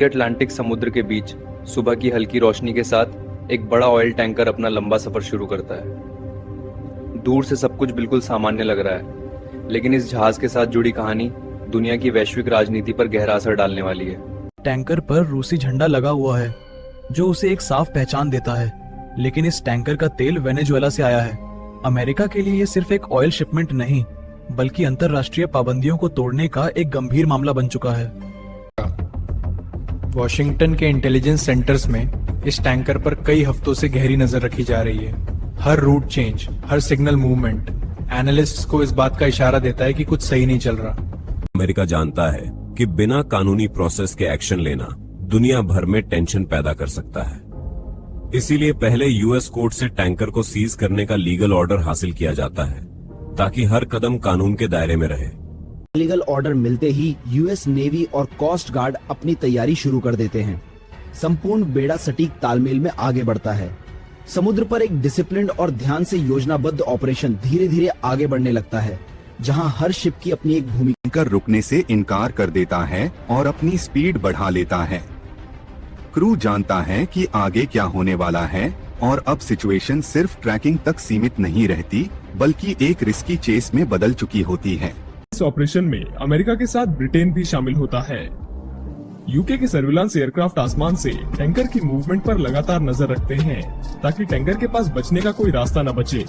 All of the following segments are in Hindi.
अटलांटिक समुद्र के बीच सुबह की हल्की रोशनी के साथ एक बड़ा ऑयल टैंकर अपना लंबा सफर शुरू करता है। दूर से सब कुछ बिल्कुल सामान्य लग रहा है, लेकिन इस जहाज के साथ जुड़ी कहानी दुनिया की वैश्विक राजनीति पर गहरा असर डालने वाली है। टैंकर पर रूसी झंडा लगा हुआ है, जो उसे एक साफ पहचान देता है, लेकिन इस टैंकर का तेल वेनेजुएला से आया है। अमेरिका के लिए ये सिर्फ एक ऑयल शिपमेंट नहीं, बल्कि अंतरराष्ट्रीय पाबंदियों को तोड़ने का एक गंभीर मामला बन चुका है। वॉशिंगटन के इंटेलिजेंस सेंटर्स में इस टैंकर पर कई हफ्तों से गहरी नजर रखी जा रही है। हर रूट चेंज, हर सिग्नल मूवमेंट एनालिस्ट्स को इस बात का इशारा देता है कि कुछ सही नहीं चल रहा। अमेरिका जानता है कि बिना कानूनी प्रोसेस के एक्शन लेना दुनिया भर में टेंशन पैदा कर सकता है। इसीलिए पहले यूएस कोर्ट से टैंकर को सीज करने का लीगल ऑर्डर हासिल किया जाता है, ताकि हर कदम कानून के दायरे में रहे। लीगल ऑर्डर मिलते ही यूएस नेवी और कोस्ट गार्ड अपनी तैयारी शुरू कर देते हैं। संपूर्ण बेड़ा सटीक तालमेल में आगे बढ़ता है। समुद्र पर एक डिसिप्लिन्ड और ध्यान से योजनाबद्ध ऑपरेशन धीरे धीरे आगे बढ़ने लगता है, जहां हर शिप की अपनी एक भूमिका। टैंकर रुकने से इनकार कर देता है और अपनी स्पीड बढ़ा लेता है। क्रू जानता है कि आगे क्या होने वाला है और अब सिचुएशन सिर्फ ट्रैकिंग तक सीमित नहीं रहती, बल्कि एक रिस्की चेस में बदल चुकी होती है। इस ऑपरेशन में अमेरिका के साथ ब्रिटेन भी शामिल होता है। यूके के सर्विलांस एयरक्राफ्ट आसमान से टैंकर की मूवमेंट पर लगातार नजर रखते हैं, ताकि टैंकर के पास बचने का कोई रास्ता न बचे।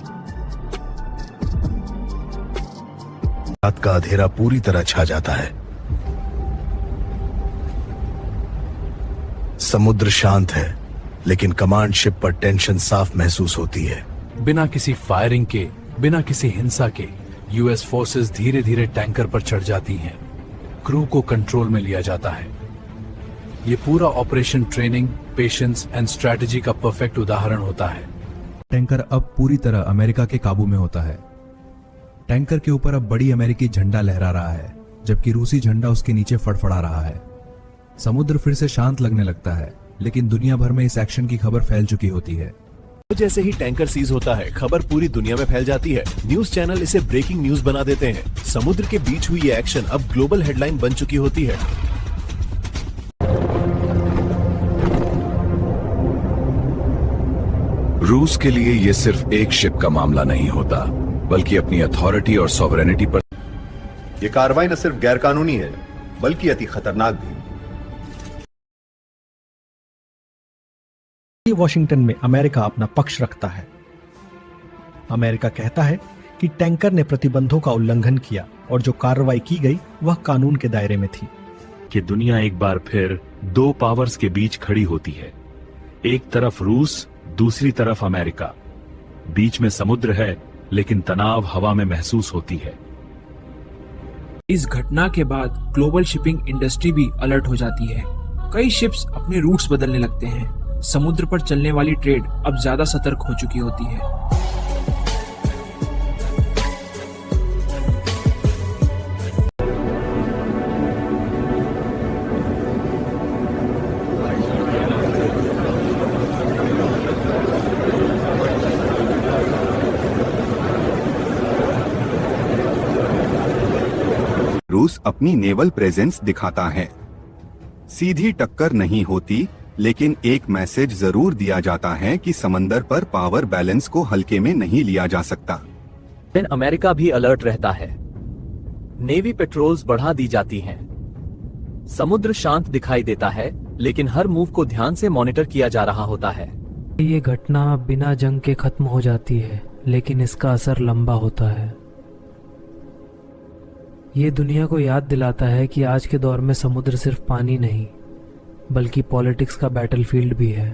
रात का अंधेरा पूरी तरह छा जाता है। समुद्र शांत है, लेकिन कमांड शिप पर टेंशन साफ महसूस होती है। बिना किसी फायरिंग के, बिना किसी हिंसा के यूएस फोर्सेस धीरे धीरे टैंकर पर चढ़ जाती हैं। क्रू को कंट्रोल में लिया जाता है। ये पूरा operation training, patience and strategy का परफेक्ट उदाहरण होता है। टैंकर अब पूरी तरह अमेरिका के काबू में होता है। टैंकर के ऊपर अब बड़ी अमेरिकी झंडा लहरा रहा है, जबकि रूसी झंडा उसके नीचे फड़फड़ा रहा है। समुद्र फिर से शांत लगने लगता है, लेकिन दुनिया भर में इस एक्शन की खबर फैल चुकी होती है। जैसे ही टैंकर सीज होता है, खबर पूरी दुनिया में फैल जाती है। न्यूज चैनल इसे ब्रेकिंग न्यूज बना देते हैं। समुद्र के बीच हुई ये एक्शन अब ग्लोबल हेडलाइन बन चुकी होती है। रूस के लिए ये सिर्फ एक शिप का मामला नहीं होता, बल्कि अपनी अथॉरिटी और सॉवरेनिटी पर। ये कार्रवाई न सिर्फ गैरकानूनी है, बल्कि अति खतरनाक भी। वॉशिंगटन में अमेरिका अपना पक्ष रखता है। अमेरिका कहता है कि टैंकर ने प्रतिबंधों का उल्लंघन किया और जो कार्रवाई की गई वह कानून के दायरे में थी। कि दुनिया एक बार फिर दो पावर्स के बीच खड़ी होती है। एक तरफ रूस, दूसरी तरफ अमेरिका। बीच में समुद्र है, लेकिन तनाव हवा में महसूस होती है। इस घटना के बाद ग्लोबल शिपिंग इंडस्ट्री भी अलर्ट हो जाती है। कई शिप्स अपने रूट्स बदलने लगते हैं। समुद्र पर चलने वाली ट्रेड अब ज्यादा सतर्क हो चुकी होती है। रूस अपनी नेवल प्रेजेंस दिखाता है। सीधी टक्कर नहीं होती, लेकिन एक मैसेज जरूर दिया जाता है कि समंदर पर पावर बैलेंस को हल्के में नहीं लिया जा सकता। अमेरिका भी अलर्ट रहता है। नेवी पेट्रोल्स बढ़ा दी जाती हैं। समुद्र शांत दिखाई देता है, लेकिन हर मूव को ध्यान से मॉनिटर किया जा रहा होता है। ये घटना बिना जंग के खत्म हो जाती है, लेकिन इसका असर लंबा होता है। ये दुनिया को याद दिलाता है कि आज के दौर में समुद्र सिर्फ पानी नहीं, बल्कि पॉलिटिक्स का बैटलफील्ड भी है।